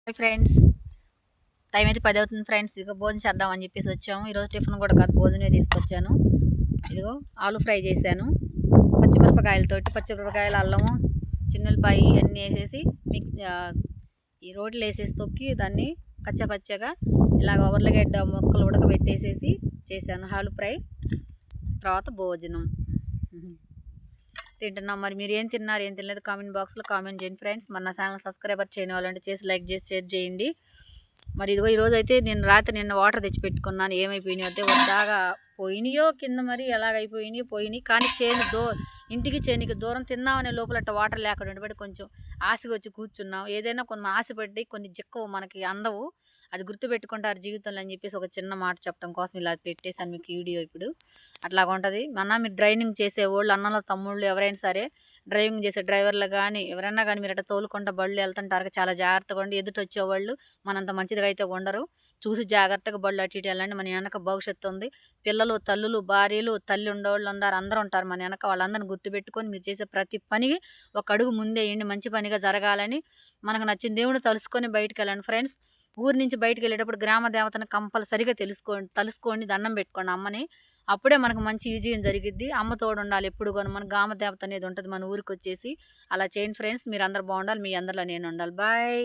Hi friends, time అయితే 10 అవుతుంది friends. ఇదిగో భోజనం చేద్దామని చెప్పేసి వచ్చాము. ఈరోజు టిఫిన్ కూడా కాదు, భోజనమే తీసుకొచ్చాను. ఇదిగో ఆలు ఫ్రై చేశాను పచ్చిమిరపకాయలు, అల్లము, చిన్నులపాయ అన్నీ వేసేసి ఈ రోట్లో వేసేసి తొక్కి దాన్ని పచ్చగా ఇలాగ ఉర్లగడ్డ ముక్కలు ఉడకబెట్టేసేసి చేశాను ఆలు ఫ్రై. తర్వాత భోజనం తింటున్నాం. మరి మీరు ఏం తిన్నారు, ఏం తినలేదు కామెంట్ బాక్స్లో కామెంట్ చేయండి ఫ్రెండ్స్. మన ఛానల్ సబ్స్క్రైబర్ చేయని వాళ్ళంటే చేసి లైక్ చేసి షేర్ చేయండి. మరి ఇదిగో ఈరోజు అయితే నేను రాత్రి నిన్న వాటర్ తెచ్చి పెట్టుకున్నాను. ఏమైపోయినాయి అయితే వద్దాగా పోయినాయో కింద, మరి ఎలాగైపోయినాయి కానీ ఇంటికి చేనికి దూరం తిన్నామనే లోపల వాటర్ లేకుండా ఉండబట్టి కొంచెం ఆశగా వచ్చి కూర్చున్నాం. ఏదైనా కొన్ని ఆశపడి కొన్ని జిక్కవు మనకి అందవు, అది గుర్తుపెట్టుకుంటారు జీవితంలో అని చెప్పేసి ఒక చిన్న మాట చెప్పడం కోసం ఇలా పెట్టేశాను మీకు వీడియో. ఇప్పుడు అట్లాగా ఉంటుంది. మీరు డ్రైవింగ్ చేసేవాళ్ళు, అన్నల తమ్ముళ్ళు ఎవరైనా సరే, డ్రైవింగ్ చేసే డ్రైవర్లు కానీ ఎవరైనా కానీ మీరు అట్లా తోలుకుంటా బళ్ళు వెళ్తుంటారు, చాలా జాగ్రత్తగా ఉండి. ఎదుటి వచ్చేవాళ్ళు మనంత మంచిదిగా అయితే ఉండరు. చూసి జాగ్రత్తగా బళ్ళు అటు ఇటు వెళ్ళండి. మన వెనక భవిష్యత్తు ఉంది. పిల్లలు, తల్లులు, భార్యలు, తల్లి ఉండేవాళ్ళు అందరూ ఉంటారు మన వెనక. వాళ్ళందరిని గుర్తుపెట్టుకొని మీరు చేసే ప్రతి పనికి ఒక అడుగు ముందే వేయండి. మంచి పనిగా జరగాలని మనకు నచ్చిన దేవుని తలుసుకొని బయటకు వెళ్ళండి ఫ్రెండ్స్. ఊరి నుంచి బయటకు వెళ్ళేటప్పుడు గ్రామ దేవతను కంపల్సరిగా తలుసుకోండి, దండం పెట్టుకోండి అమ్మని. అప్పుడే మనకు మంచి విజయం జరిగిద్ది. అమ్మ తోడు ఉండాలి ఎప్పుడు కూడా. మన గ్రామ దేవత అనేది ఉంటుంది మన ఊరికి వచ్చేసి. అలా చేయండి ఫ్రెండ్స్. మీరు అందరు బాగుండాలి, మీ అందరిలో నేను ఉండాలి. బాయ్.